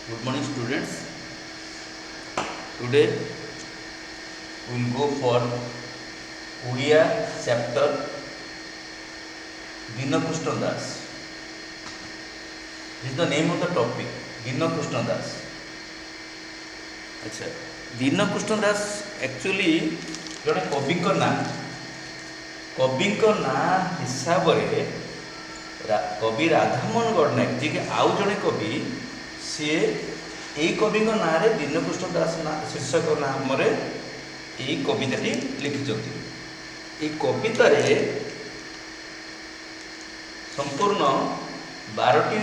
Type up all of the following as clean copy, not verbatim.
Good morning, students. Today we will go for Odia chapter Dinakrishna Das. This is the name of the topic, Dinakrishna Das. अच्छा, दीनकृष्ण दास actually जड़े कवि ना हिसाब से कवि राधामोहन गणनायक जी के आउ जड़े कवि सी यही कवि ना रे दीनकृष्ण दास ना शीर्षक नाम यही कविताटी लिखिं। ये कवितार संपूर्ण 12टी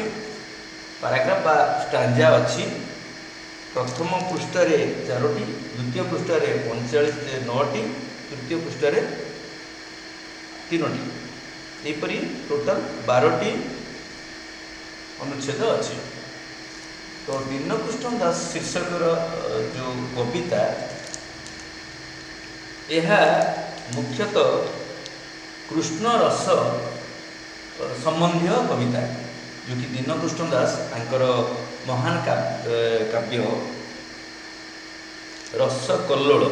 पैराग्राफ बा स्टांजा अच्छी। प्रथम पृष्ठार 4टी, द्वितीय पृष्ठार 9टी, तृतीय पृष्ठार 3टी, यहपरी टोटाल 12टी अनुच्छेद अच्छी। तो दीनकृष्ण दास शीर्षकर जो कविता यह मुख्यतः कृष्ण रस संबंधी कविता, जो कि दीनकृष्ण दास आंकर महान काव्य रसकल्लोल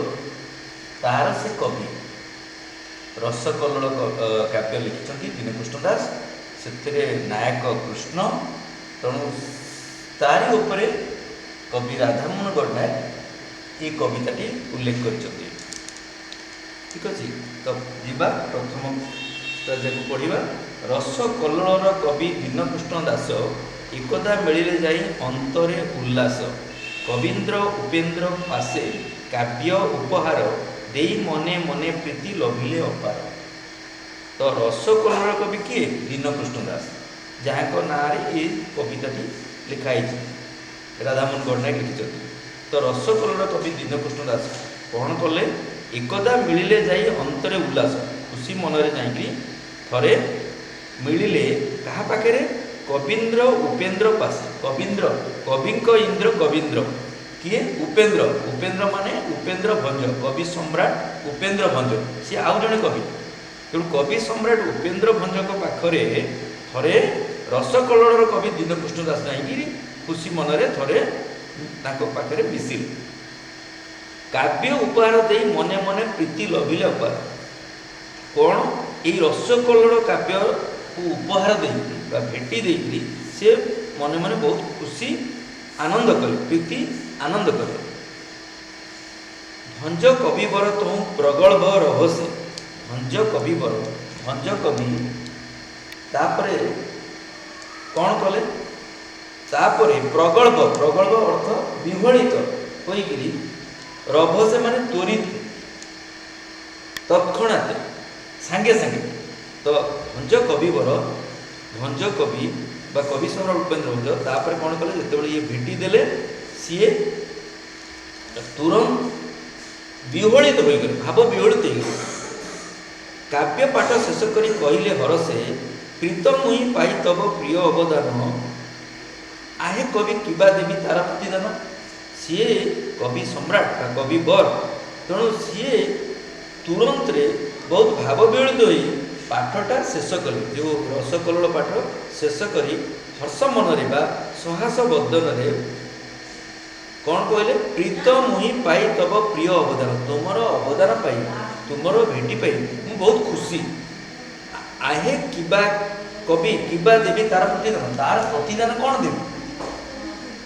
तार से कवि रसकल्लोल काव्य लिखिं दीनकृष्ण दास। से नायक कृष्ण, तेणु तारी उपरे कवि राधामोहन गणनायक ये कविताटी उल्लेख कर। ठीक अच्छे, तो जीवा प्रथम पढ़ा। रसकल्लोलर कवि दीनकृष्ण दास एकदा मिलिले जाई अंतरे उल्लास, कवीन्द्र उपेन्द्र पासे काव्य उपहार, देई मने मने प्रीति लभिले अपार। तो रसकल्लोलर कवि किए? दीनकृष्ण दास, जहाँ को ना ये कविताटी लिखाई राधामोहन गणनायक लिखिं। तो रसकल्लोलर कवि दीनकृष्ण दास कौन कले? एकदा मिलिले जाई अंतरे उल्लास, खुशी मनरे जाइकि थरे मिलिले कहा पाखे? कवीन्द्र उपेन्द्र पासे। कवीन्द्र कविंक इंद्र कवीन्द्र किए? उपेन्द्र। उपेन्द्र माने उपेन्द्र भंज, कवि सम्राट उपेन्द्र भंज, सी आउ जड़े कवि। तेणु कवि सम्राट उपेन्द्र भंज पाखरे थरे रसकल्लोलर कवि दीनकृष्ण दास जाइकि खुशी मनरे थरे पाखरे मिसिले। काव्य उपहार दे मने मने प्रीति लभिले अपार। कौन? यही रसकल्लोल काव्य को उपहार दे भेटी दे से मने मने बहुत खुशी आनंद कले, प्रीति आनंद कले। भंज कविवर तुम प्रगल्भ रहसे। भंज कविवर, भंज कवि तापरे कौन कले? तापरे प्रगल्भ, प्रगल्भ अर्थ विहलित होइकरी, रभसे माने त्वरित, तत्क्षणात, सांगे सांगे। तो भंज कविवर, भंज कवि बा कवि सम्राट उपेन्द्र भंज तापर कौन कले? जिते ये भेटी देले सी तुरंत विहलित हो गए, भाव विहलित हो गए। काव्य पाठ शेष करी कहले हरसे, प्रीतम मुहि पाई तब प्रिय अवदान, आहे कवि किबा देवी तार प्रतिदान। सी कवि सम्राट बा कवि बर, तेणु सी तुरंत रे बहुत भाव विहलित हो पाठटा शेष कले। जो रसकल्लोल पाठ शेष करी हर्ष मनरे बा सहास बदन कौन कहले? प्रीत मुहि पाई तब प्रिय अवदान, तुमर अवदान पाई, तुमर भेटी पाई मु बहुत खुशी। आहे किबा कवि किबा देवी तार प्रतिदान, तार प्रतिदान कौन देवी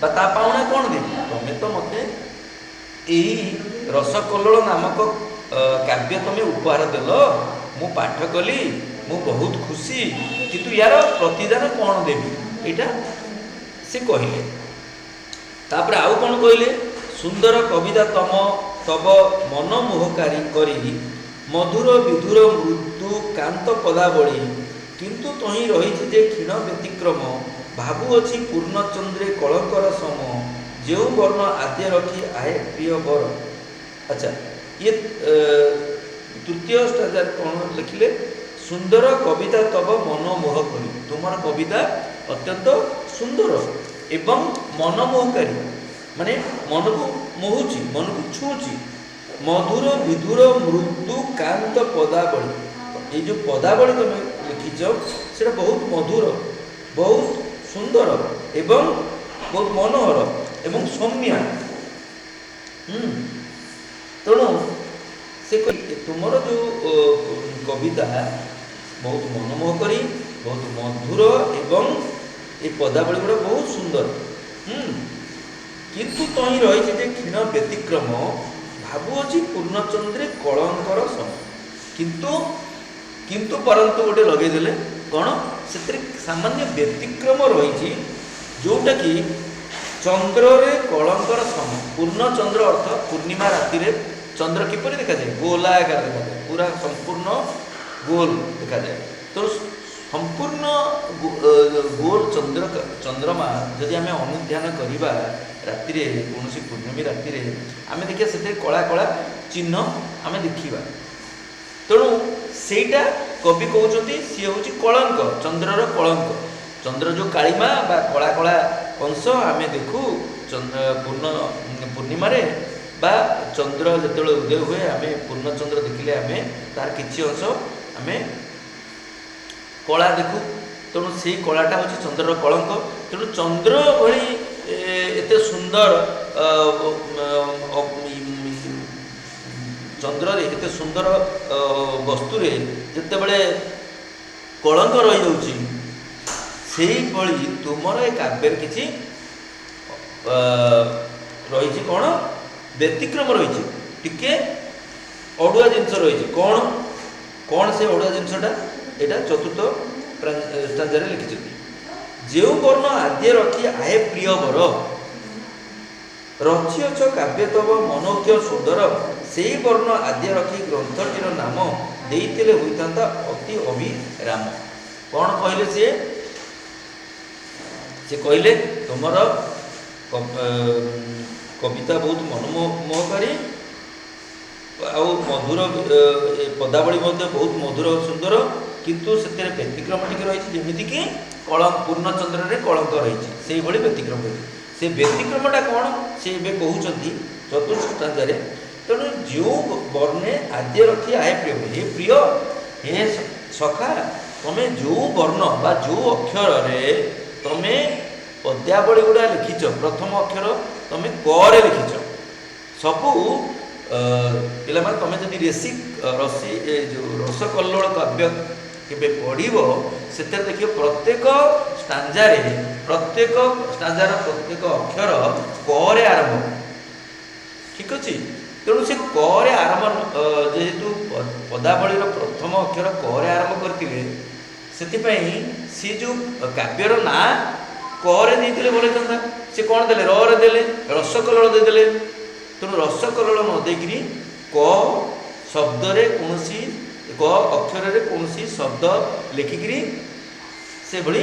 बा ता पाउना कौन देवी? तमें तो मते यही रसकल्लोल नामक काव्य तमें उपहार देल, मु पाठ कली, मु बहुत खुशी, किंतु यार प्रतिदान कौन देवी? यहाँ से कहले। तापर आउ कौन कहले? सुंदर कविता तम तब मनमोहकारी करी, मधुर विधुर मृत्यु कांत पदावली, किंतु तही रही जे क्षीण व्यतिक्रम, भावुअछि पूर्णचंद्रे कलंकर सम, जो वर्ण आद्य रखी आए प्रिय बर। अच्छा, ये तृतीय स्टांजा कौन लिखिले? सुंदर कविता तब मनमोह करी, तुमर कविता अत्यंत सुंदर एवं मनमोहकारी, माने मन को मोहुची, मन को छुची। मधुर विधुर मृदु कांत पदावली, ये जो पदावली तुम लिखिच से बहुत मधुर, बहुत सुंदर एवं बहुत मनोहर, ଏବଂ ସୌମ୍ୟା। ତେଣୁ ସେ ତୁମର ଯେଉଁ କବିତା ବହୁତ ମନମୋହକରୀ, ବହୁତ ମଧୁର ଏବଂ ଏ ପଦାବଳୀ ଗୁଡ଼ା ବହୁତ ସୁନ୍ଦର। କିନ୍ତୁ ତହିଁ ରହିଛି ଯେ କ୍ଷୀଣ ବ୍ୟତିକ୍ରମ ଭାବୁଅଛି ପୂର୍ଣ୍ଣଚନ୍ଦ୍ରେ କଳଙ୍କର ସମ। କିନ୍ତୁ ପରନ୍ତୁ ଗୋଟେ ଲଗେଇଦେଲେ କ'ଣ, ସେଥିରେ ସାମାନ୍ୟ ବ୍ୟତିକ୍ରମ ରହିଛି, ଯେଉଁଟାକି ଚନ୍ଦ୍ରରେ କଳଙ୍କର ସମ। ପୂର୍ଣ୍ଣଚନ୍ଦ୍ର ଅର୍ଥ ପୂର୍ଣ୍ଣିମା ରାତିରେ ଚନ୍ଦ୍ର କିପରି ଦେଖାଯାଏ? ଗୋଲାକାର ଦେଖାଯାଏ, ପୁରା ସମ୍ପୂର୍ଣ୍ଣ ଗୋଲ ଦେଖାଯାଏ। ତେଣୁ ସମ୍ପୂର୍ଣ୍ଣ ଗୋଲ ଚନ୍ଦ୍ରମା ଯଦି ଆମେ ଅନୁଧ୍ୟାନ କରିବା ରାତିରେ, କୌଣସି ପୂର୍ଣ୍ଣମୀ ରାତିରେ ଆମେ ଦେଖିବା ସେଥିରେ କଳା କଳା ଚିହ୍ନ ଆମେ ଦେଖିବା। ତେଣୁ ସେଇଟା କବି କହୁଛନ୍ତି ସିଏ ହେଉଛି କଳଙ୍କ, ଚନ୍ଦ୍ରର କଳଙ୍କ। ଚନ୍ଦ୍ର ଯେଉଁ କାଳିମା ବା କଳା କଳା ଅଂଶ ଆମେ ଦେଖୁ ପୂର୍ଣ୍ଣିମାରେ, ବା ଚନ୍ଦ୍ର ଯେତେବେଳେ ଉଦୟ ହୁଏ ଆମେ ପୂର୍ଣ୍ଣଚନ୍ଦ୍ର ଦେଖିଲେ ଆମେ ତାର କିଛି ଅଂଶ ଆମେ କଳା ଦେଖୁ। ତେଣୁ ସେଇ କଳାଟା ହେଉଛି ଚନ୍ଦ୍ରର କଳଙ୍କ। ତେଣୁ ଚନ୍ଦ୍ର ଭଳି ଏତେ ସୁନ୍ଦର ଚନ୍ଦ୍ରରେ ଏତେ ସୁନ୍ଦର ବସ୍ତୁରେ ଯେତେବେଳେ କଳଙ୍କ ରହିଯାଉଛି, ସେଇଭଳି ତୁମର ଏ କାବ୍ୟରେ କିଛି ରହିଛି କ'ଣ, ବ୍ୟତିକ୍ରମ ରହିଛି, ଟିକେ ଅଡ଼ୁଆ ଜିନିଷ ରହିଛି। କ'ଣ ସେ ଅଡ଼ୁଆ ଜିନିଷଟା? ଏଇଟା ଚତୁର୍ଥ ଷ୍ଟାଞ୍ଜାରେ ଲେଖିଛନ୍ତି। ଯେଉଁ ବର୍ଣ୍ଣ ଆଦ୍ୟ ରଖି ଆହେ ପ୍ରିୟ ବର, ରଚିଅଛ କାବ୍ୟ ତବ ମନୋଜ୍ଞ ସୁନ୍ଦର, ସେଇ ବର୍ଣ୍ଣ ଆଦ୍ୟ ରଖି ଗ୍ରନ୍ଥଟିର ନାମ ଦେଇଥିଲେ ହୋଇଥାନ୍ତା ଅତି ଅଭିରାମ। କ'ଣ କହିଲେ ସିଏ? ସେ କହିଲେ ତୁମର କବିତା ବହୁତ ମନମୋହକାରୀ ଆଉ ମଧୁର, ପଦାବଳୀ ମଧ୍ୟ ବହୁତ ମଧୁର ସୁନ୍ଦର, କିନ୍ତୁ ସେଥିରେ ବ୍ୟତିକ୍ରମ ଟିକେ ରହିଛି, ଯେମିତିକି ପୂର୍ଣ୍ଣଚନ୍ଦ୍ରରେ କଳଙ୍କ ରହିଛି, ସେଇଭଳି ବ୍ୟତିକ୍ରମ ରହିଛି। ସେ ବ୍ୟତିକ୍ରମଟା କ'ଣ ସେ ଏବେ କହୁଛନ୍ତି ଚତୁର୍ଥ ଷ୍ଟାଞ୍ଜାରେ। ତେଣୁ ଯେଉଁ ବର୍ଣ୍ଣେ ଆଦ୍ୟ ରଖି ଆହେ ପ୍ରିୟ, ହେ ପ୍ରିୟ, ହେ ସଖା, ତମେ ଯେଉଁ ବର୍ଣ୍ଣ ବା ଯେଉଁ ଅକ୍ଷରରେ ତମେ ପଦ୍ୟାବଳୀ ଗୁଡ଼ା ଲେଖିଛ, ପ୍ରଥମ ଅକ୍ଷର ତମେ କରେ ଲେଖିଛ। ସବୁ ପିଲାମାନେ ତମେ ଯଦି ଯେଉଁ ରସକଲ୍ଲୋଳ କାବ୍ୟ କେବେ ପଢ଼ିବ, ସେଥିରେ ଦେଖିବ ପ୍ରତ୍ୟେକ ଷ୍ଟାଞ୍ଜାର ପ୍ରତ୍ୟେକ ଅକ୍ଷର କରେ ଆରମ୍ଭ, ଠିକ୍ ଅଛି। ତେଣୁ ସେ କରେ ଆରମ୍ଭ, ଯେହେତୁ ପଦାବଳୀର ପ୍ରଥମ ଅକ୍ଷର କରେ ଆରମ୍ଭ କରିଥିଲେ, ସେଥିପାଇଁ ସେ ଯେଉଁ କାବ୍ୟର ନାଁ କରେ ଦେଇଥିଲେ ଭଲ ହେଇଥାନ୍ତା। ସେ କ'ଣ ଦେଲେ? ରରେ ଦେଲେ, ରସକଲ୍ଲୋଳ ଦେଇଦେଲେ। ତେଣୁ ରସକଲ୍ଲୋଳ ନ ଦେଇକିରି କ ଶବ୍ଦରେ କୌଣସି ଅକ୍ଷରରେ କୌଣସି ଶବ୍ଦ ଲେଖିକିରି ସେଭଳି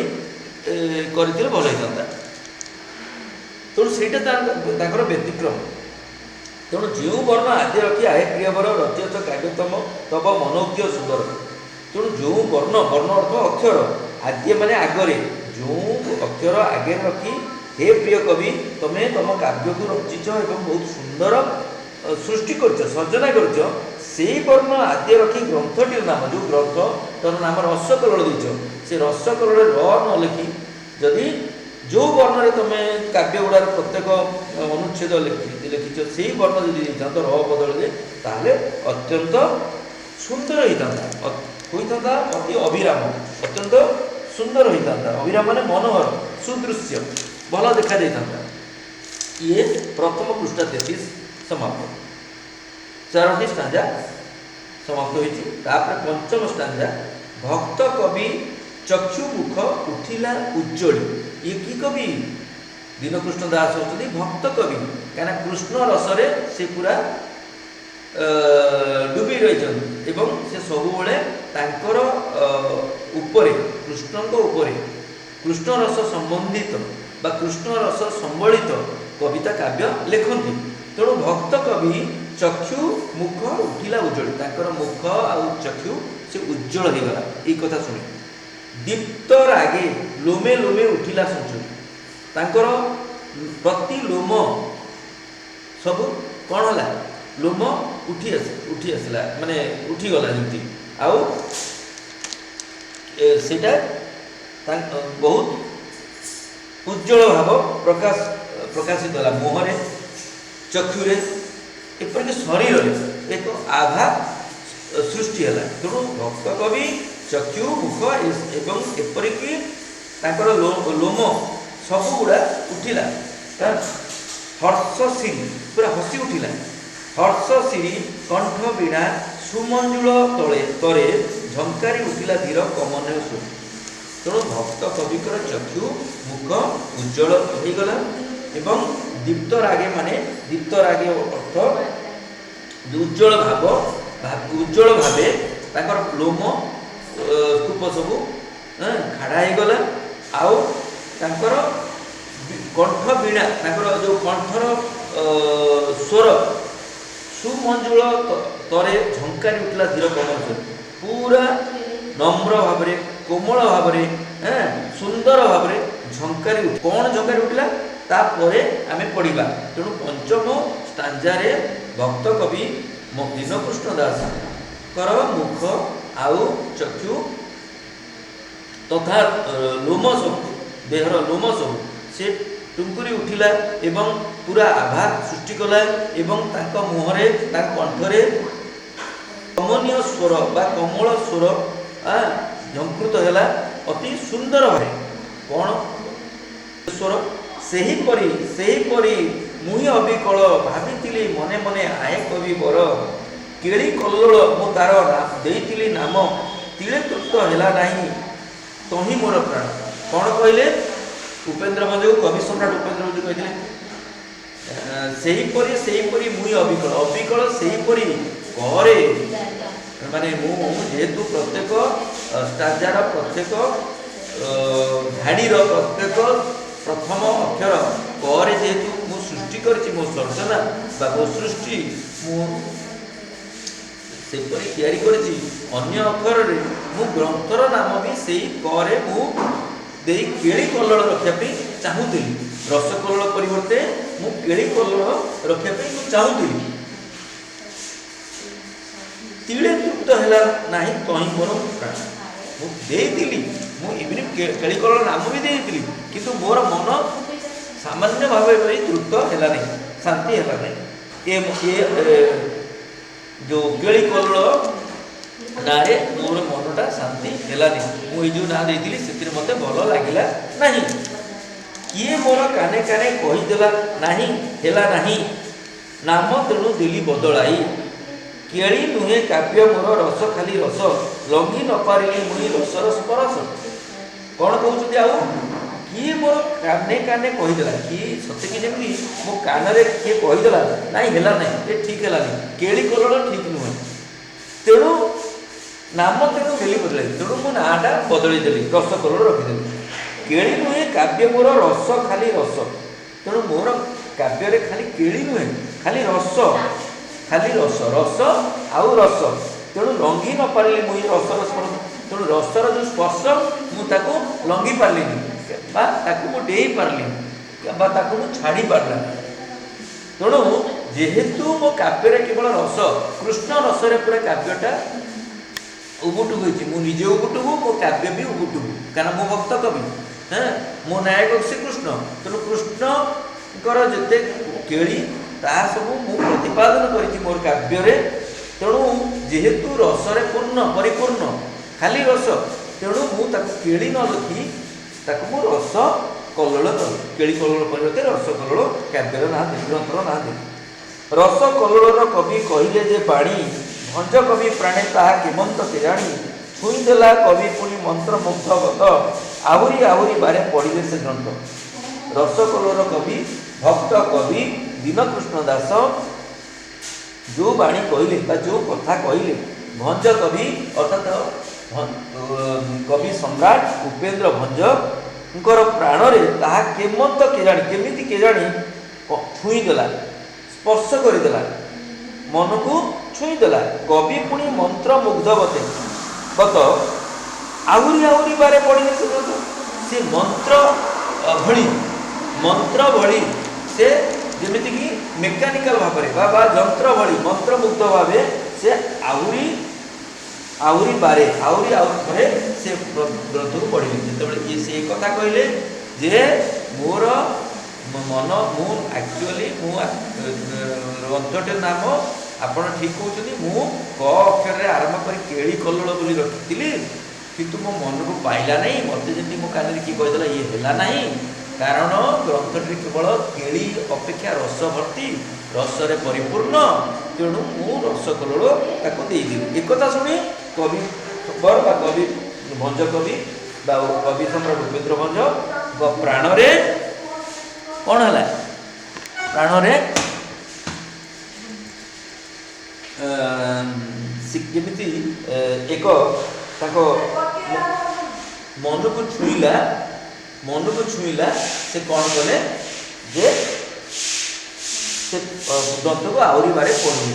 କରିଥିଲେ ଭଲ ହେଇଥାନ୍ତା। ତେଣୁ ସେଇଟା ତାଙ୍କର ବ୍ୟତିକ୍ରମ। ତେଣୁ ଯେଉଁ ବର୍ଣ୍ଣ ଆଦ୍ୟ ରଖି ଆହେ ପ୍ରିୟବର, ରଚିଅଛ କାବ୍ୟତମ ତବ ମନୋଜ୍ଞ ସୁନ୍ଦର। ତେଣୁ ଯେଉଁ ବର୍ଣ୍ଣ ଅର୍ଥ ଅକ୍ଷର, ଆଦ୍ୟ ମାନେ ଆଗରେ, ଯେଉଁ ଅକ୍ଷର ଆଗରେ ରଖି ହେ ପ୍ରିୟ କବି, ତମେ ତମ କାବ୍ୟକୁ ରଚିଛ ଏବଂ ବହୁତ ସୁନ୍ଦର ସୃଷ୍ଟି କରିଛ, ସର୍ଜନା କରିଛ, ସେଇ ବର୍ଣ୍ଣ ଆଦ୍ୟ ରଖି ଗ୍ରନ୍ଥଟିର ନାମ, ଯେଉଁ ଗ୍ରନ୍ଥର ନାମ ରସକଲ୍ଲୋଳ ଦେଇଛ, ସେ ରସକଲ୍ଲୋଳରେ ର ନ ଲେଖି ଯଦି ଯେଉଁ ବର୍ଣ୍ଣରେ ତମେ କାବ୍ୟ ଗୁଡ଼ାର ପ୍ରତ୍ୟେକ ଅନୁଚ୍ଛେଦ ଲେଖିଛ, ସେଇ ବର୍ଣ୍ଣ ଯଦି ଦେଇଥାନ୍ତ ର ବଦଳରେ, ତାହେଲେ ଅତ୍ୟନ୍ତ ସୁନ୍ଦର ହୋଇଥାନ୍ତା, ଅତି ଅଭିରାମ, ଅତ୍ୟନ୍ତ ସୁନ୍ଦର ହୋଇଥାନ୍ତା। ଅଭିରାମ ମାନେ ମନୋହର, ସୁଦୃଶ୍ୟ, ଭଲ ଦେଖାଯାଇଥାନ୍ତା। ଇଏ ପ୍ରଥମ ପୃଷ୍ଠା 33 ସମାପ୍ତ, 4ଟି ଷ୍ଟାଞ୍ଜା ସମାପ୍ତ ହୋଇଛି। ତାପରେ ପଞ୍ଚମ ଷ୍ଟାଞ୍ଜା, ଭକ୍ତ କବି ଚକ୍ଷୁ ମୁଖ ଉଠିଲା ଉଜ୍ଜଳି। ଇଏ କି କବି? ଦୀନକୃଷ୍ଣ ଦାସ ହେଉଛନ୍ତି ଭକ୍ତ କବି, କାହିଁକିନା କୃଷ୍ଣ ରସରେ ସେ ପୁରା ଡୁବି ରହିଛନ୍ତି ଏବଂ ସେ ସବୁବେଳେ ତାଙ୍କର ଉପରେ, କୃଷ୍ଣଙ୍କ ଉପରେ, କୃଷ୍ଣ ରସ ସମ୍ବନ୍ଧିତ ବା କୃଷ୍ଣ ରସ ସମ୍ବଳିତ କବିତା କାବ୍ୟ ଲେଖନ୍ତି। ତେଣୁ ଭକ୍ତ କବି ଚକ୍ଷୁ ମୁଖ ଉଠିଲା ଉଜ୍ଜଳି, ତାଙ୍କର ମୁଖ ଆଉ ଚକ୍ଷୁ ସେ ଉଜ୍ଜଳ ହେଇଗଲା ଏଇ କଥା ଶୁଣି। ଦୀପ୍ତ ରାଗେ ଲୋମେ ଲୋମେ ଉଠିଲା ସଞ୍ଚୁରି, ତାଙ୍କର ପ୍ରତି ଲୋମ ସବୁ କ'ଣ ହେଲା? ଲୋମ ଉଠି ଆସିଲା, ମାନେ ଉଠିଗଲା ଯେମିତି, ଆଉ ସେଇଟା ବହୁତ ଉଜ୍ଜଳ ଭାବ ପ୍ରକାଶ ପ୍ରକାଶିତ ହେଲା ମୁହଁରେ, ଚକ୍ଷୁରେ, ଏପରିକି ଶରୀରରେ ଏକ ଆଭା ସୃଷ୍ଟି ହେଲା। ତେଣୁ ଭକ୍ତ କବି ଚକ୍ଷୁ, ମୁଖ ଏବଂ ଏପରିକି ତାଙ୍କର ଲୋମ ସବୁଗୁଡ଼ା ଉଠିଲା। ହର୍ଷଶିରୀ ପୁରା ହସି ଉଠିଲା। ହର୍ଷଶିରୀ କଣ୍ଠ ବୀଣା ସୁମଞ୍ଜୁଳ ତଳେ ଝଙ୍କାରି ଉଠିଲା ଧୀର କମନୀୟ ସୁର। ତେଣୁ ଭକ୍ତ କବିଙ୍କର ଚକ୍ଷୁ ମୁଖ ଉଜ୍ଜଳ ହୋଇଗଲା ଏବଂ ଦୀପ୍ତ ରାଗେ, ମାନେ ଦୀପ୍ତ ରାଗେ ଅର୍ଥ ଉଜ୍ଜଳ ଭାବେ ତାଙ୍କର ଲୋମ ସ୍ତୂପ ସବୁ ଖାଡ଼ା ହେଇଗଲା। ଆଉ ତାଙ୍କର କଣ୍ଠ ବୀଣା, ତାଙ୍କର ଯେଉଁ କଣ୍ଠର ସ୍ୱର ସୁମଞ୍ଜୁଳ ତଳେ ଝଙ୍କାରି ଉଠିଲା ଧୀର କମଳ ସ୍ୱର। ପୁରା ନମ୍ର ଭାବରେ, କୋମଳ ଭାବରେ, ସୁନ୍ଦର ଭାବରେ ଝଙ୍କାରି କ'ଣ ଝଙ୍କାରି ଉଠିଲା ତାପରେ ଆମେ ପଢ଼ିବା। ତେଣୁ ପଞ୍ଚମ ଷ୍ଟାଞ୍ଜାରେ ଭକ୍ତ କବି ଦୀନକୃଷ୍ଣ ଦାସଙ୍କର ମୁଖ ଆଉ ଚକ୍ଷୁ ତଥା ଲୋମ ସବୁ, ଦେହର ଲୋମ ସବୁ ସେ ଟୁଙ୍କୁରି ଉଠିଲା ଏବଂ ପୁରା ଆଭା ସୃଷ୍ଟି କଲା ଏବଂ ତାଙ୍କ ମୁହଁରେ, ତାଙ୍କ କଣ୍ଠରେ କମନୀୟ ସ୍ୱର ବା କମଳ ସ୍ୱର ଝଙ୍କୃତ ହେଲା ଅତି ସୁନ୍ଦର ଭାବେ। କ'ଣ ସ୍ୱର? ସେହିପରି ମୁହିଁ ଅବିକଳ ଭାବିଥିଲି ମନେ ମନେ ଆଏ କବି ବର, କେଳି କଲ୍ଲୋଳ ମୁଁ ତାର ଦେଇଥିଲି ନାମ, ତିଳେ ତୃପ୍ତ ହେଲା ନାହିଁ ତହିଁ ମୋର ପ୍ରାଣ। କ'ଣ କହିଲେ? ଉପେନ୍ଦ୍ର ଭଞ୍ଜକୁ କବି ସମ୍ରାଟ ଉପେନ୍ଦ୍ର ଭଞ୍ଜ କହିଥିଲେ ସେହିପରି ମୁହିଁ ଅବିକଳ ସେହିପରି କରେ, ମାନେ ମୁଁ ଯେହେତୁ ପ୍ରତ୍ୟେକ ଷ୍ଟାଞ୍ଜାର, ପ୍ରତ୍ୟେକ ଧାଡ଼ିର ପ୍ରତ୍ୟେକ ପ୍ରଥମ ଅକ୍ଷର କରେ ଯେହେତୁ ମୁଁ ସୃଷ୍ଟି କରିଛି, ମୋ ସର୍ଜନା ବା ମୋ ସୃଷ୍ଟି ମୁଁ ସେପରି ତିଆରି କରିଛି, ଅନ୍ୟ ଅକ୍ଷରରେ ମୁଁ ଗ୍ରନ୍ଥର ନାମ ବି ସେଇ କରେ ମୁଁ ଦେଇ କେଳି କଲ୍ଲୋଳ ରଖିବା ପାଇଁ ଚାହୁଁଥିଲି। ରସକଲ୍ଲୋଳ ପରିବର୍ତ୍ତେ ମୁଁ କେଳି କଲ୍ଲୋଳ ରଖିବା ପାଇଁ ମୁଁ ଚାହୁଁଥିଲି। ତିଳେ ତୃପ୍ତ ହେଲା ନାହିଁ ତହିଁ ମୋର ପ୍ରାଣ। ମୁଁ ଦେଇଥିଲି, ମୁଁ ଇଭିନ୍ କେଳି କଲ୍ଲୋଳ ନାମ ବି ଦେଇଥିଲି, କିନ୍ତୁ ମୋର ମନ ସାମାନ୍ୟ ଭାବେ ବି ତୃପ୍ତ ହେଲା ନାହିଁ, ଶାନ୍ତି ହେଲା ନାହିଁ। ଯେଉଁ କେଳି କଲ୍ଲୋଳ ନାଁରେ ମୋର ମନଟା ଶାନ୍ତି ହେଲାନି। ମୁଁ ଏଇ ଯେଉଁ ନାଁ ଦେଇଥିଲି ସେଥିରେ ମୋତେ ଭଲ ଲାଗିଲା ନାହିଁ। କିଏ ମୋର କାନେ କାନେ କହିଦେଲା ନାହିଁ ହେଲା ନାହିଁ ନାମ, ତେଣୁ ଦେଲି ବଦଳାଇ। କେଳି ନୁହେଁ କାବ୍ୟ ମୋର ରସ ଖାଲି ରସ, ଲଙ୍ଘି ନ ପାରିଲି ମୁଇଁ ରସର ସ୍ପରଶ। କ'ଣ କହୁଛନ୍ତି? ଆଉ କିଏ ମୋର କାନେ କାନେ କହିଦେଲା, କିଏ ସତେକି ଯେମିତି ମୋ କାନରେ କିଏ କହିଦେଲା ନାଇଁ ହେଲା ନାହିଁ, ଏ ଠିକ୍ ହେଲାନି, କେଳି କଲ୍ଲୋଳ ଠିକ୍ ନୁହେଁ, ତେଣୁ ନାମ ଦେଲି ବଦଳାଇ। ତେଣୁ ମୁଁ ନାଁଟା ବଦଳେଇ ଦେଲି, ରସ କଲ୍ଲୋଳ ରଖିଦେଲି। କେଳି ନୁହେଁ କାବ୍ୟ ମୋର ରସ ଖାଲି ରସ, ତେଣୁ ମୋର କାବ୍ୟରେ ଖାଲି କେଳି ନୁହେଁ, ଖାଲି ରସ ରସ ଆଉ ରସ, ତେଣୁ ଲଙ୍ଘି ନ ପାରିଲି ମୁଇଁ ରସର ସ୍ପର୍ଶ। ତେଣୁ ରସର ଯେଉଁ ସ୍ପର୍ଶ ମୁଁ ତାକୁ ଲଙ୍ଘି ପାରିଲିନି ବା ତାକୁ ମୁଁ ଡେଇଁ ପାରିଲିନି ବା ତାକୁ ମୁଁ ଛାଡ଼ି ପାରିଲିନି। ତେଣୁ ଯେହେତୁ ମୋ କାବ୍ୟରେ କେବଳ ରସ, କୃଷ୍ଣ ରସରେ ପୁରା କାବ୍ୟଟା ଉବୁଟୁ ହୋଇଛି, ମୁଁ ନିଜେ ଉବୁଟୁବୁ, ମୋ କାବ୍ୟ ବି ଉବୁଟୁବୁ, କାରଣ ମୁଁ ଭକ୍ତ କବି, ମୋ ନାୟକ ଶ୍ରୀକୃଷ୍ଣ। ତେଣୁ କୃଷ୍ଣଙ୍କର ଯେତେ କେଳି ତାହା ସବୁ ମୁଁ ପ୍ରତିପାଦନ କରିଛି ମୋର କାବ୍ୟରେ। ତେଣୁ ଯେହେତୁ ରସରେ ପରିପୂର୍ଣ୍ଣ ଖାଲି ରସ, ତେଣୁ ମୁଁ ତାକୁ କେଳି ନ ଲେଖି ତାକୁ ମୁଁ ରସ କଲ୍ଲୋଳ କଲି। କେଳି କଲ୍ଲୋଳ ପରିବର୍ତ୍ତେ ରସ କଲ୍ଲୋଳ କାବ୍ୟର ନାଁ ଦେଲି, ଗ୍ରନ୍ଥର ନାଁ ଦେଲି। ରସ କଲ୍ଲୋଳର କବି କହିଲେ ଯେ ବାଣୀ, ଭଞ୍ଜ କବି ପ୍ରାଣେ ତାହା କେମନ୍ତ କେଜାଣି, ଛୁଇଁ ଦେଲା କବି ପୁଣି ମନ୍ତ୍ର ମୁଗ୍ଧ ଗତ, ଆହୁରି ଆହୁରି ବାରେ ପଢ଼ିଲେ ସେ ଗ୍ରନ୍ଥ। ରସ କଲ୍ଲୋଳର କବି ଭକ୍ତ କବି ଦୀନକୃଷ୍ଣ ଦାସ ଯେଉଁ ବାଣୀ କହିଲେ ବା ଯେଉଁ କଥା କହିଲେ, ଭଞ୍ଜ କବି ଅର୍ଥାତ୍ କବି ସମ୍ରାଟ ଉପେନ୍ଦ୍ର ଭଞ୍ଜଙ୍କର ପ୍ରାଣରେ ତାହା କେମନ୍ତ କେଜାଣି, କେମିତି କେଜାଣି ଛୁଇଁଦେଲା, ସ୍ପର୍ଶ କରିଦେଲା, ମନକୁ ଛୁଇଁଦେଲା। କବି ପୁଣି ମନ୍ତ୍ର ମୁଗ୍ଧ ଗତ, ଆହୁରି ଆହୁରି ବାରେ ପଢ଼ିଲେ ସେ ଗ୍ରନ୍ଥ। ସେ ମନ୍ତ୍ର ଭଳି ସେ ଯେମିତିକି ମେକାନିକାଲ ଭାବରେ ବା ଯନ୍ତ୍ର ଭଳି ମନ୍ତ୍ରମୁଗ୍ଧ ଭାବେ ସେ ଆହୁରି ଥରେ ସେ ଗ୍ରନ୍ଥକୁ ପଢ଼ିଲେ। ଯେତେବେଳେ ଇଏ ସେ କଥା କହିଲେ ଯେ ମୋର मन मु एक्चुअली मु ग्रंथटे नाम आपण ठीक कहते मु क अक्षर आरंभ कर केली कल्लोल बोली रखी किंतु मो मन को पाइला नहीं मत जमी मो कान किए कहीदेला ये है ना कारण ग्रंथटी केवल केली अपेक्षा रस भर्ती रसरे परिपूर्ण तेणु मु रस कल्लोल ताको देदेवी एक कथा शुणी कवि बर बा कवि भंज कवि बा कवि सम्राट उपेन्द्र भंज प्राण रे कौन है प्राण रे केमिति एक मन को छुईला से कौन कले जे से ग्रंथ को आहरी बारे पढ़े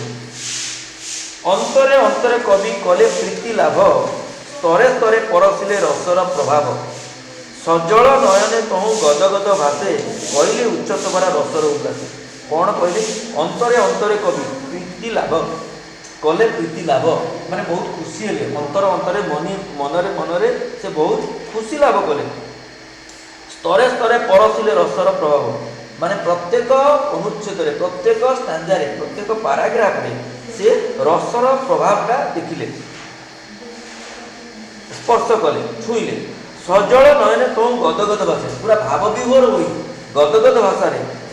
अंतरे अंतरे कवि कले प्रीति लाभ स्तरे स्तरे परसिले रसर प्रभाव सजल नयने तहु गदगद भासे कहले उच्चतमरा रसर उल्लास कौन कहले अंतरे अंतरे कवि प्रीति लाभ कले प्रीति लाभ माने बहुत खुशी हेले अंतर अंतरे मनरे मनरे से बहुत खुशी लाभ कले स्तरे स्तरे परसिले रसर प्रभाव माने प्रत्येक अनुच्छेद प्रत्येक स्टांजारे प्रत्येक पाराग्राफ रे से रसर प्रभावटा देखिले स्पर्श कले छुईले सजल नयने तो गदगद भाषा पूरा भाव विभोर हुई गदगद भाषा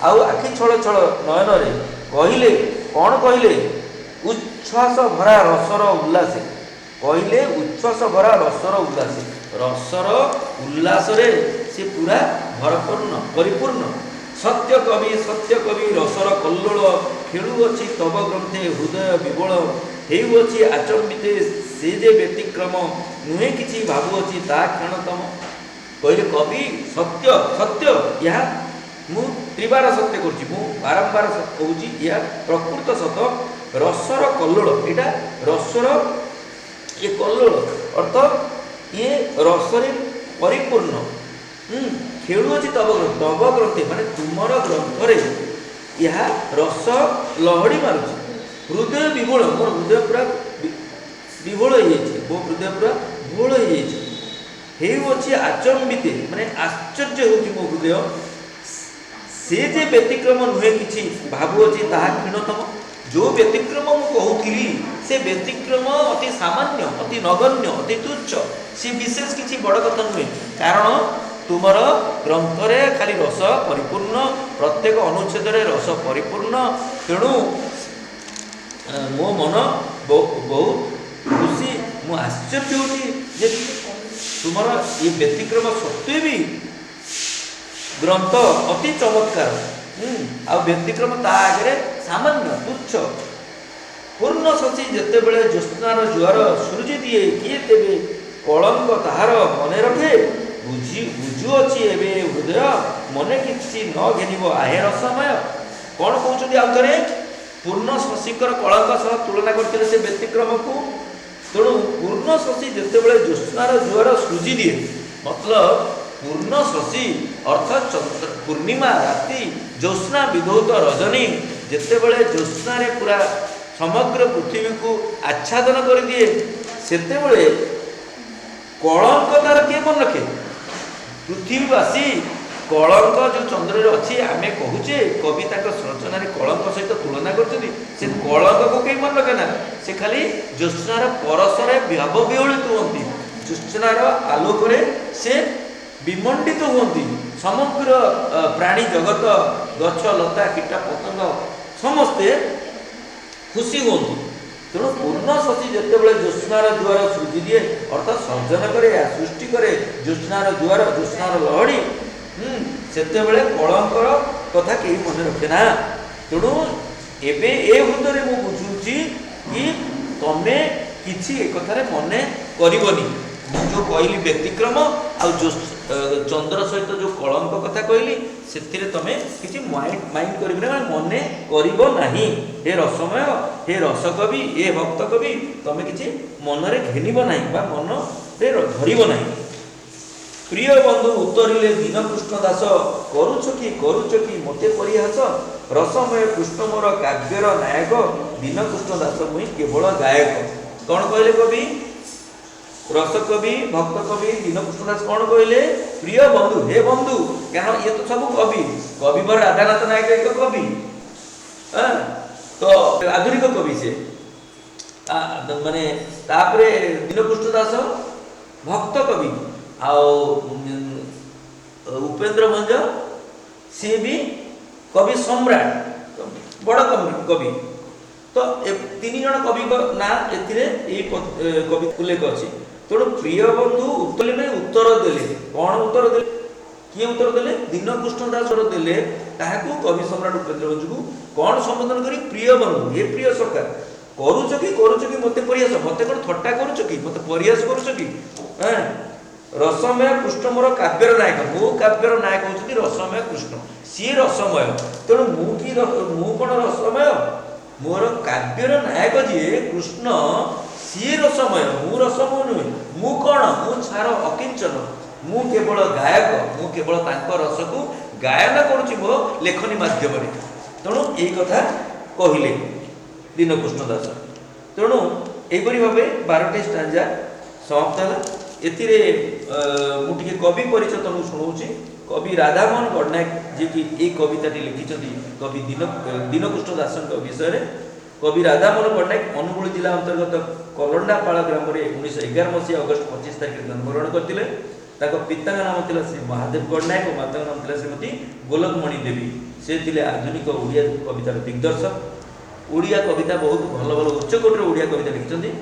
आउ आखि छल छल नयन रे कहले कौन कहले उच्छ्वास भरा रसर उल्लासे कहले उच्छ्वास भरा रसर उल्लासे रसर उल्लास रे से पूरा भरपूर्ण परिपूर्ण सत्य कवि रसर कल्लोल खेलुअछि तब ग्रंथे हृदय विबल हेउअछि आचम्बिते से जे व्यतिक्रम नुहे किछि भाबुअछि ता क्षणतम कहले कवि सत्य सत्य यह मु त्रिबार सत्य करछि मु बारंबार कहूछि यह प्रकृत सत रसर कल्लोल एटा रसर ये कल्लोल अर्थात ये रसरे परिपूर्ण खेलुअछि तब ग्रंथे माने तुमर ग्रंथरे यह रस लहड़ी मारुछि हृदय विबोल मोर हृदय पूरा विबोल मो हृदय पूरा विबोल हेउछि आचम्बिते माने आश्चर्य होछि मो हृदय से जे व्यतिक्रम नुहे किछि भाबुअछि ताहा क्षीणतम जो व्यतिक्रम मु कहूଥିଲି से व्यतिक्रम अति सामान्य अति नगण्य अति तुच्छ से विशेष किछि बड़ कथा नुहे कारण तुमर ग्रंथ रे खाली रस परिपूर्ण प्रत्येक अनुच्छेद रे रस परिपूर्ण तेणु मो मन बहुत खुशी मु आश्चर्य होती जे तुमर ये व्यतिक्रम सत्वे भी ग्रंथ अति चमत्कार आ व्यतिक्रम ता आगे सामान्य तुच्छ पूर्ण शशि जेते बेले ज्योत्स्नार जुआर सूर्य दिए किए तेबे कलंक ताहार मने रखे बुझुअछि एबे हृदय मने किछि न घेनिबो आहे रसमय कौन कहउछथि आउ थरे पूर्ण शशिकर कलंक सह तुलना करथिले से व्यतिक्रम को तेणु पूर्ण शशि जेते बेले ज्योत्स्नार जुआर सूर्य दिए मतलब पूर्ण शशि अर्थात चंद्र पूर्णिमा राति ज्योत्स्ना विधौत रजनी जेते बेले ज्योत्स्ना रे पूरा समग्र पृथ्वी को आच्छादन कर दिए सेते बेले कलंक तार किए मन रखे पृथ्वीवासी कलंक जो चंद्र रे अच्छी आम कहूचे कवि रचना कलंक सहित तुलना कर कलंक को कहीं मन रखे ना से खाली ज्योत्स्नार परसरे भाव विहलित हुअन्ति ज्योत्स्नार आलोक से विमंडित हुअन्ति समग्र प्राणी जगत गछ लता कीटा पतंग समस्ते खुशी हुअन्ति तेणु पूर्ण शशि जितेबाला ज्योत्स्नार जुआर सृजि दिए अर्थात सर्जन करे सृष्टि करे ज्योत्स्नार जुआर ज्योत्स्नार लहड़ी सेतेबेले कलंकर कथा कहीं मन रखे ना तेणु एबे ए हृदय मु बुझुची कि तमे किछि एक कथारे मने करिवनी जो कहली व्यतिक्रम आ चंद्र सहित जो कलंक कथा कहली से तमें किसी माइंड कर मने करिबो नाही हे रसमय हे रसकवि हे भक्त कवि तमें किसी मन रे घेनिबो नाही बा मन रे धरिबो नाही। प्रिय बंधु उत्तरिले दीनकृष्ण दास करुछ कि मते परिहास रसमय कृष्ण मोर काव्यर नायक दीनकृष्ण दास मुई केवल गायक। कौन कहले कवि रसकवि भक्त कवि दीनकृष्ण दास कौन कहले प्रिय बंधु हे बंधु कारण ये तो सब कवि कविवर राधानाथ नायक एक कवि तो आधुनिक कवि से माने तापरे दीनकृष्ण दास भक्त कवि उपेन्द्र भंज सी भी कवि सम्राट बड़ कवि तो तीन जन कवि ना कवि उल्लेख अच्छी तेणु प्रिय बंधु उत्तर देले कौन उत्तर देले किए उत्तर देले दीनकृष्ण दास देले ताहाकू कवि सम्राट उपेन्द्र भंज को कौन संबोधन करी प्रिय बंधु हे प्रिय सरकार करूच कि मते परिहास मते कौन थट्टा करूच कि मते परिहास करूच कि रसमय कृष्ण मोर काव्यर नायक मो काव्यर नायक होउछथि रसमय कृष्ण सी रसमय तेणु मु कौन रसमय मोर काव्यर नायक जी कृष्ण सी रसमय मु रसमय नुहे मु कौन मु छार अकिंचन मु केवल गायक मु केवल तांको रस को गायन करुछि मो लेखनी माध्यम तेणु यही कथा कहले दीनकृष्ण दास तेणु एपरी भाव 12टी स्टांजा समाप्त है एथिरे मुझे कवि परिचय तुमको शुणाऊँ कवि राधामोहन गणनायक जी की एक कविताटी लिखिं कवि दीनकृष्ण दास विषय में कवि राधामोहन गणनायक अनुगुल जिला अंतर्गत कलंडापाड़ ग्राम में 1911 मसीहा अगस्ट 25 तारीख जन्मग्रहण करते पिता नाम था श्री महादेव गणनायक और माता नाम था श्रीमती गोलकमणि देवी से थे आधुनिक ओडिया कवितार दिग्दर्शक ओडिया कविता बहुत भल भल उच्चकोटर ओडिया कविता लिखिं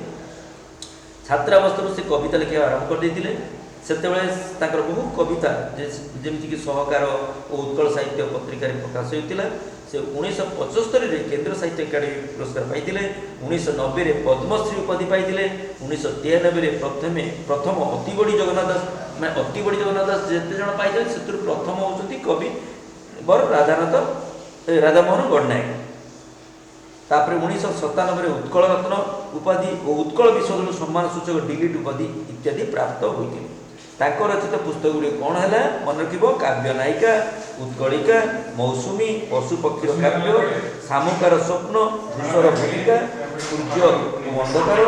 छात्रावस्था से कविता लिखा आरंभ कर देते से बहु कविता जमीक सहकार और उत्कल साहित्य पत्रिका प्रकाश होता से 1975 केंद्र साहित्य एकाडेमी पुरस्कार पाई 1990 पद्मश्री उपाधि पाई 1993 प्रथम अतिबड़ी जगन्नाथ दास मैं अतिबड़ी जगन्नाथ दास जिते जन पाई से प्रथम होती कवि बर राधामोहन गणनायक तापर 1997 उत्कल रत्न उपाधि और उत्कल विश्वधर सम्मान सूचक डिलीट उपाधि इत्यादि प्राप्त होते रचित पुस्तक गुड़ी कौन है मन रख काव्य नायिका उत्कलिका मौसुमी पशुपक्षीर काव्य सामुकार स्वप्न धूसर भूमिका सूर्य अंधकार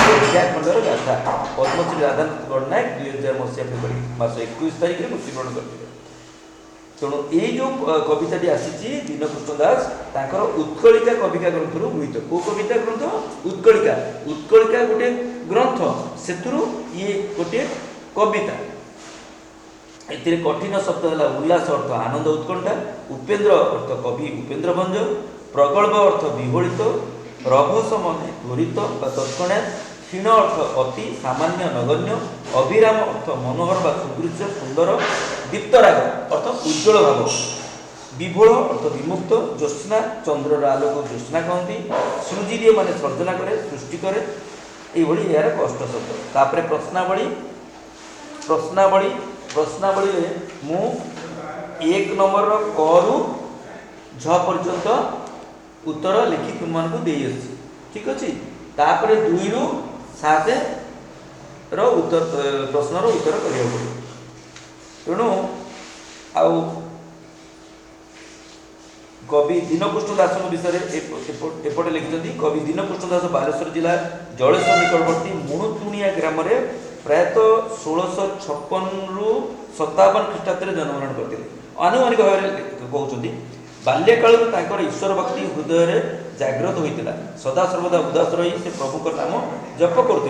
विद्याखंडर गाथा पद्मश्री राधानाथ गणनायक 2000 मसीहा फेब्रुआरी मास 21 तारीख में मृत्युवरण करते तेणु ये जो कविताटी आसी दीनकृष्ण दास ताकर उत्कलिका कविता ग्रंथ गृहीत को कविता ग्रंथ उत्कलिका उत्कलिका गोटे ग्रंथ से ये गोटे कविता ए कठिन शब्द है उल्लास अर्थ आनंद उत्कंठा उपेन्द्र अर्थ कवि उपेन्द्र भंज प्रगल्भ अर्थ विहोलित रभस मन त्वरित तत्क्षणात् क्षीण अर्थ अति सामान्य नगण्य अभिराम अर्थ मनोहर व सुदृश्य सुंदर दीप्तराग अर्थ उज्ज्वल भाव विभोल अर्थ विमुक्त ज्योत्स्ना चंद्रर आलोक ज्योत्स्ना कहती सृजिदिए माने सर्जना करे सृष्टि करे ये यार कष्ट शब्द तापर प्रश्नावली मु 1 नंबर करू झ पर्यंत उत्तर लिखि तुम मानक दे ठीक अच्छे तापर 2 रु 7 रो उत्तर प्रश्नर उत्तर करिया पड़े तेणु आउ कवि दीनकृष्ण दास विषय एपटे लिखिं कवि दीनकृष्ण दास बालेश्वर जिला जलेश्वर निकटवर्ती मुणुतुणिया ग्राम में प्रायतः 1656 रु 57 ख्रीष्टाब्द जन्मग्रहण करते आनुमानिक भाव कहते बाल्यकाल ईश्वर भक्ति हृदय जागृत होता सदा सर्वदा उदास रही से प्रभु नाम जप करते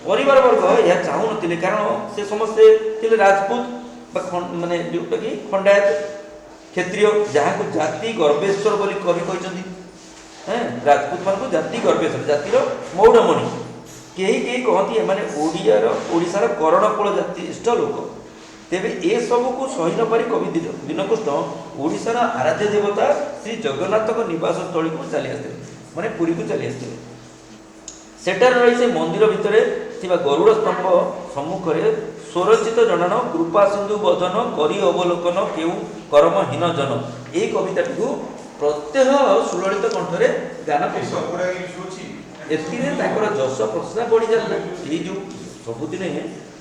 परिवार वर्ग यह चाहू न कारण से समस्ते थे राजपूत माने जोटा कि खंडायत क्षेत्रीय जहाँ को जाति गर्भेश्वर बोली कवि कहते राजपूत मान को जाति गर्भेश्वर जातिर मौड़मणि कहीं कहती माने ओडियार ओडिशार करणकुल जाति इष्ट लोक तेरे ए सब को सही न पारी कवि दीनकृष्ण ओडिशार आराध्य देवता श्री जगन्नाथ निवास स्थल को चली आसते माने पुरी को चली आसते सेटार रही से मंदिर भितर गरुड़ स्तंभ सम्मुख में स्वरचित जनान कृपा सिंधु बदन करी अवलोकन केउ कर्महीन जन ये कविता प्रत्यह सुललित कंठरे गान कर जस प्रशंसा बढ़ी जाता ये जो सबुदिन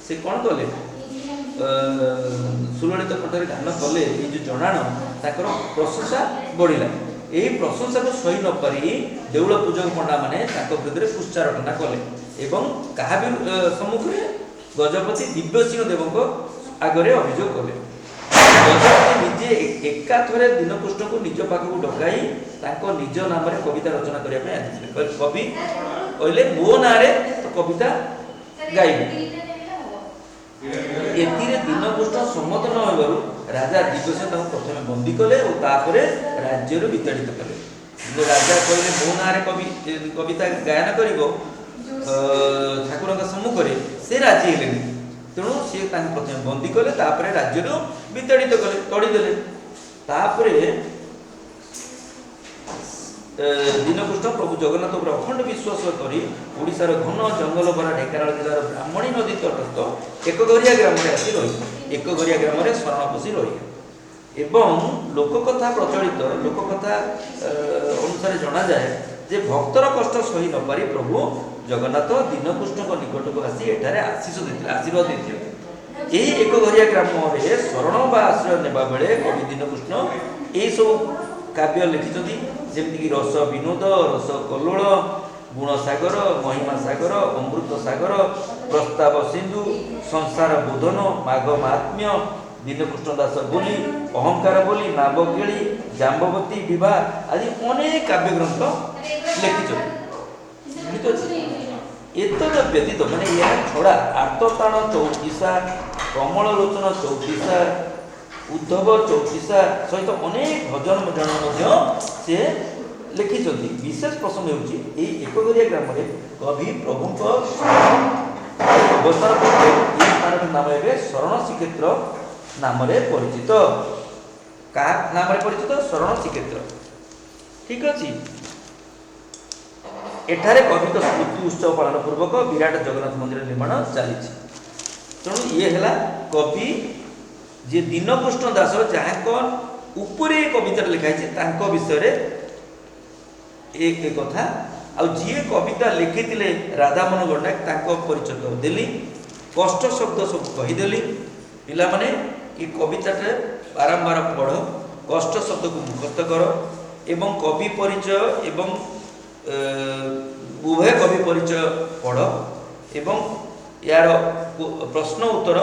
से कौन कले सुललित कंठरे गान कले ये जो जनान ताकर प्रशंसा बढ़ला यही प्रशंसा को सही न पारी देउल पूजक पंडा माने विरुद्ध पुष्चारटना कले एवं क्या सम्मुख में गजपति दिव्य सिंह देव आगे अभियोग कले गजपति ନିଜେ ଏକାଥରେ ଦୀନକୃଷ୍ଣଙ୍କୁ ନିଜ ପାଖକୁ ଡକାଇ ତାଙ୍କ ନିଜ ନାମରେ କବିତା ରଚନା କରିବା ପାଇଁ ଆସିଥିଲେ। କବି କହିଲେ ମୋ ନାଁରେ କବିତା ଗାଇବେ। ଏଥିରେ ଦୀନକୃଷ୍ଣ ସମ୍ମତ ନ ହେବାରୁ ରାଜା ଦିବ୍ୟସେନ ତାଙ୍କୁ ପ୍ରଥମେ ବନ୍ଦୀ କଲେ ଓ ତାପରେ ରାଜ୍ୟରୁ ବିତାଡ଼ିତ କଲେ। ରାଜା କହିଲେ ମୋ ନାଁରେ କବିତା ଗାୟନ କରିବ ଠାକୁରଙ୍କ ସମ୍ମୁଖରେ, ସେ ରାଜି ହେଲେନି। ତେଣୁ ସିଏ ତାଙ୍କୁ ପ୍ରଥମେ ବନ୍ଦୀ କଲେ, ତାପରେ ରାଜ୍ୟରୁ ବିତାଡ଼ିତ କଲେ, ତଡ଼ିଦେଲେ। ତାପରେ ଦୀନକୃଷ୍ଣ ପ୍ରଭୁ ଜଗନ୍ନାଥ ଉପରେ ଅଖଣ୍ଡ ବିଶ୍ୱାସ କରି ଓଡ଼ିଶାର ଘନ ଜଙ୍ଗଲ ଭରା ଢେଙ୍କାନାଳ ଜିଲ୍ଲାର ବ୍ରାହ୍ମଣୀ ନଦୀ ତଟସ୍ଥ ଏକଘରିଆ ଗ୍ରାମରେ ଆସି ରହିଲେ। ଏକଘରିଆ ଗ୍ରାମରେ ଶରଣ ପଶି ରହିଲେ ଏବଂ ଲୋକକଥା ପ୍ରଚଳିତ ଲୋକକଥା ଅନୁସାରେ ଜଣାଯାଏ ଯେ ଭକ୍ତର କଷ୍ଟ ସହି ନ ପାରି ପ୍ରଭୁ ଜଗନ୍ନାଥ ଦୀନକୃଷ୍ଣଙ୍କ ନିକଟକୁ ଆସି ଏଠାରେ ଆଶୀର୍ବାଦ ଦେଇଥିଲେ। ଏହି ଏକଘରିଆ ଗ୍ରାମରେ ଶରଣ ବା ଆଶ୍ରୟ ନେବା ବେଳେ କବି ଦୀନକୃଷ୍ଣ ଏହିସବୁ କାବ୍ୟ ଲେଖିଛନ୍ତି, ଯେମିତିକି ରସ ବିନୋଦ, ରସ କଲ୍ଲୋଳ, ଗୁଣ ସାଗର, ମହିମା ସାଗର, ଅମୃତ ସାଗର, ପ୍ରସ୍ତାବ ସିନ୍ଧୁ, ସଂସାର ବୋଧନ, ମାଘ ମାହାତ୍ମ୍ୟ, ଦୀନକୃଷ୍ଣ ଦାସ ବୋଲି, ଅହଙ୍କାର ବୋଲି, ନାବକେଳି, ଜାମ୍ବବତୀ ବିବାହ ଆଦି ଅନେକ କାବ୍ୟ ଗ୍ରନ୍ଥ ଲେଖିଛନ୍ତି। ଏତଦ ବ୍ୟତୀତ ମାନେ ଏହା ଛଡ଼ା ଆର୍ତ୍ତତାଣ ଚଉତିଶା, କମଳ ଲୋଚନ ଚଉତିଶା, ଉଦ୍ଧବ ଚଉତିଶା ସହିତ ଅନେକ ଭଜନ ମଧ୍ୟ ସେ ଲେଖିଛନ୍ତି। ବିଶେଷ ପ୍ରସଙ୍ଗ ହେଉଛି ଏହି ଏକଘରିଆ ଗ୍ରାମରେ କବି ପ୍ରଭୁଙ୍କ ଅବସ୍ଥାନ ପୂର୍ବରୁ ଏହି ସ୍ଥାନର ନାମ ଏବେ ଶରଣ ଶ୍ରୀକ୍ଷେତ୍ର ନାମରେ ପରିଚିତ। କାହା ନାମରେ ପରିଚିତ? ଶରଣ ଶ୍ରୀକ୍ଷେତ୍ର। ଠିକ ଅଛି। ଏଠାରେ କବିଙ୍କ ସ୍ମୃତି ଉତ୍ସବ ପାଳନ ପୂର୍ବକ ବିରାଟ ଜଗନ୍ନାଥ ମନ୍ଦିର ନିର୍ମାଣ ଚାଲିଛି। ତେଣୁ ଇଏ ହେଲା କବି ଯେ ଦୀନକୃଷ୍ଣ ଦାସ, ଯାହାଙ୍କ ଉପରେ କବିତାରେ ଲେଖା ହେଇଛି ତାଙ୍କ ବିଷୟରେ ଏ କଥା। ଆଉ ଯିଏ କବିତା ଲେଖିଥିଲେ ରାଧାମୋହନ ଗଣ୍ଡାକ, ତାଙ୍କ ପରିଚୟ ଦେଲି। କଷ୍ଟ ଶବ୍ଦ ସବୁ କହିଦେଲି। ପିଲାମାନେ ଏ କବିତାରେ ବାରମ୍ବାର ପଢ଼, କଷ୍ଟ ଶବ୍ଦକୁ ମୁଖସ୍ଥ କର ଏବଂ କବି ପରିଚୟ ଏବଂ ଉଭୟ କବି ପରିଚୟ ପଢ଼ ଏବଂ ଏହାର ପ୍ରଶ୍ନ ଉତ୍ତର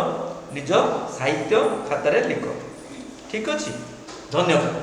ନିଜ ସାହିତ୍ୟ ଖାତାରେ ଲେଖ। ଠିକ ଅଛି। ଧନ୍ୟବାଦ।